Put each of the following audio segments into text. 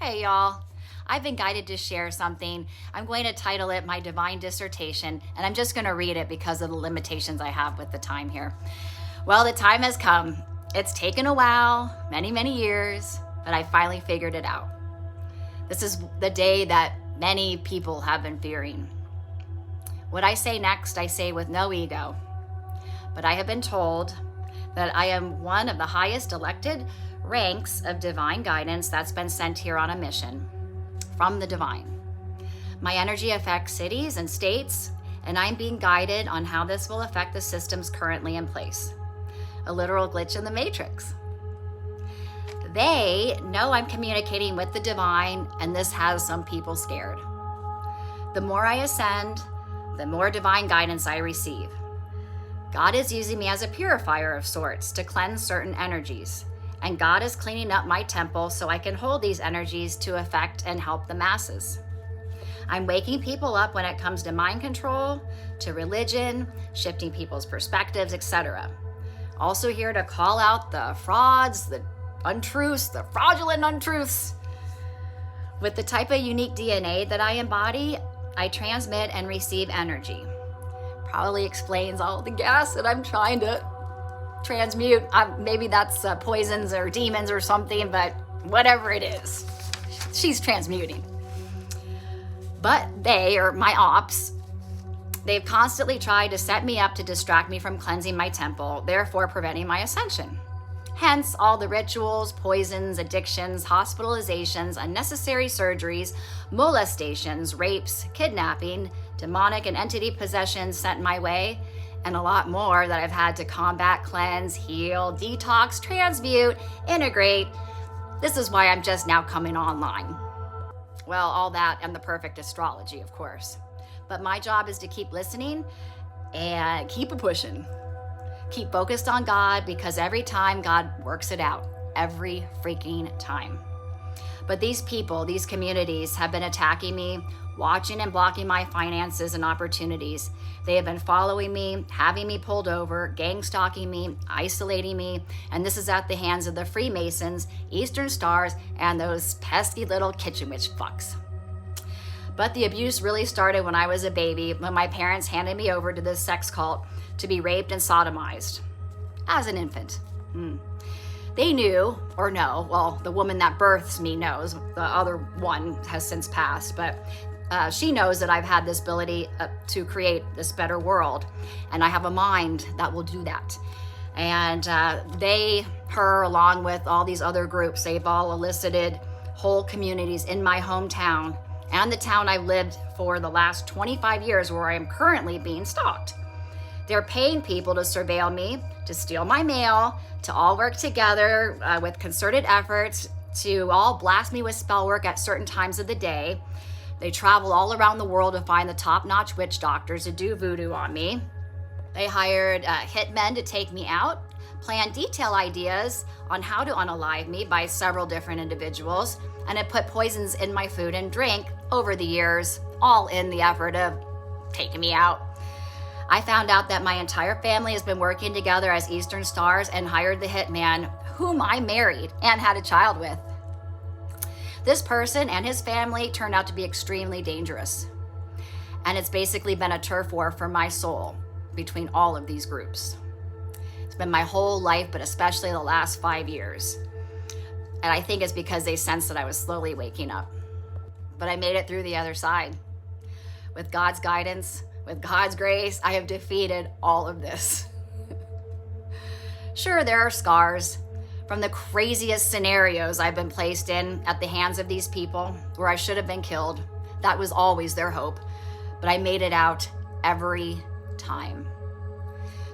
Hey y'all, I've been guided to share something. I'm going to title it my Divine Dissertation, and I'm just going to read it because of the limitations I have with the time here. Well, the time has come. It's taken a while, many years, but I finally figured it out. This is the day that many people have been fearing. What I say next, I say with no ego, but I have been told that I am one of the highest elected ranks of divine guidance that's been sent here on a mission from the divine. My energy affects cities and states, and I'm being guided on how this will affect the systems currently in place. A literal glitch in the matrix. They know I'm communicating with the divine, and this has some people scared. The more I ascend, the more divine guidance I receive. God is using me as a purifier of sorts to cleanse certain energies. And God is cleaning up my temple so I can hold these energies to affect and help the masses. I'm waking people up when it comes to mind control, to religion, shifting people's perspectives, etc. Also here to call out the frauds, the untruths, the fraudulent untruths. With the type of unique DNA that I embody, I transmit and receive energy. Probably explains all the gas that I'm trying to transmute. Maybe that's poisons or demons or something, but whatever it is, she's transmuting. But they, or my ops, they've constantly tried to set me up to distract me from cleansing my temple, therefore preventing my ascension. Hence all the rituals, poisons, addictions, hospitalizations, unnecessary surgeries, molestations, rapes, kidnapping, demonic and entity possessions sent my way, and a lot more that I've had to combat, cleanse, heal, detox, transmute, integrate. This is why I'm just now coming online. Well, all that and the perfect astrology, of course. But my job is to keep listening and keep it pushing. Keep focused on God, because every time God works it out, every freaking time. But these people, these communities have been attacking me, watching and blocking my finances and opportunities. They have been following me, having me pulled over, gang stalking me, isolating me, and this is at the hands of the Freemasons, Eastern Stars, and those pesky little kitchen witch fucks. But the abuse really started when I was a baby, when my parents handed me over to this sex cult to be raped and sodomized as an infant. They knew, or no, well, the woman that births me knows, the other one has since passed, but she knows that I've had this ability to create this better world, and I have a mind that will do that. And her, along with all these other groups, they've all elicited whole communities in my hometown and the town I've lived for the last 25 years where I am currently being stalked. They're paying people to surveil me, to steal my mail, to all work together with concerted efforts, to all blast me with spell work at certain times of the day. They travel all around the world to find the top-notch witch doctors to do voodoo on me. They hired hitmen to take me out, planned detailed ideas on how to unalive me by several different individuals, and had put poisons in my food and drink over the years, all in the effort of taking me out. I found out that my entire family has been working together as Eastern Stars and hired the hitman, whom I married and had a child with. This person and his family turned out to be extremely dangerous. And it's basically been a turf war for my soul between all of these groups. It's been my whole life, but especially the last 5 years. And I think it's because they sensed that I was slowly waking up. But I made it through the other side. With God's guidance, with God's grace, I have defeated all of this. Sure, there are scars from the craziest scenarios I've been placed in at the hands of these people where I should have been killed. That was always their hope, but I made it out every time.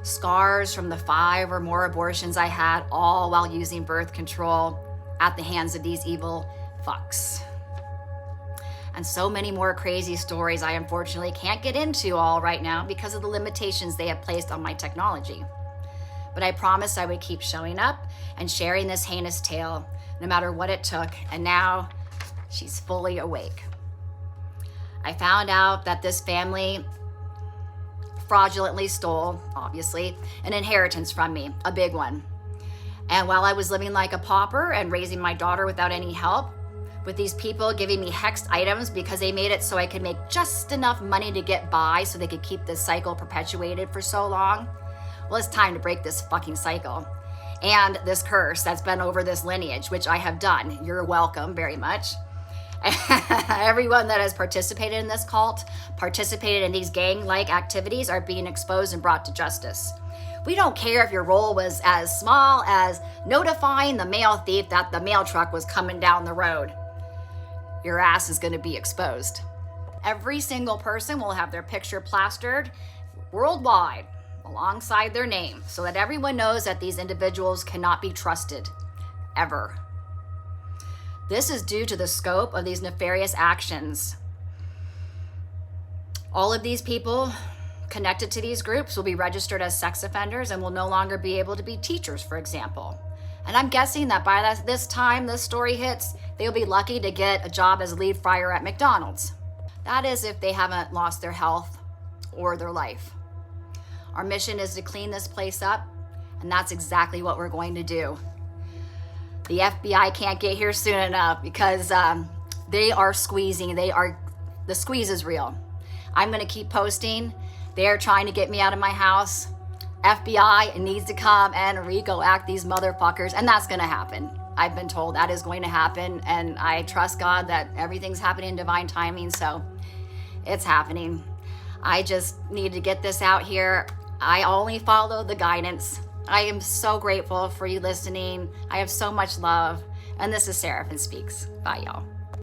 Scars from the 5 or more abortions I had, all while using birth control at the hands of these evil fucks. And so many more crazy stories I unfortunately can't get into all right now because of the limitations they have placed on my technology. But I promised I would keep showing up and sharing this heinous tale, no matter what it took, and now she's fully awake. I found out that this family fraudulently stole, obviously, an inheritance from me, a big one. And while I was living like a pauper and raising my daughter without any help, with these people giving me hexed items because they made it so I could make just enough money to get by so they could keep this cycle perpetuated for so long. Well, it's time to break this fucking cycle and this curse that's been over this lineage, which I have done. You're welcome very much. Everyone that has participated in this cult, participated in these gang-like activities, are being exposed and brought to justice. We don't care if your role was as small as notifying the mail thief that the mail truck was coming down the road. Your ass is going to be exposed. Every single person will have their picture plastered worldwide alongside their name so that everyone knows that these individuals cannot be trusted, ever. This is due to the scope of these nefarious actions. All of these people connected to these groups will be registered as sex offenders and will no longer be able to be teachers, for example. And I'm guessing that by this time this story hits, they'll be lucky to get a job as lead fryer at McDonald's. That is if they haven't lost their health or their life. Our mission is to clean this place up, and that's exactly what we're going to do. The FBI can't get here soon enough because they are squeezing. The squeeze is real. I'm going to keep posting. They're trying to get me out of my house. FBI needs to come and RICO-act these motherfuckers, and that's going to happen. I've been told that is going to happen, and I trust God that everything's happening in divine timing, so it's happening. I just need to get this out here. I only follow the guidance. I am so grateful for you listening. I have so much love, and this is Seraphin Speaks. Bye, y'all.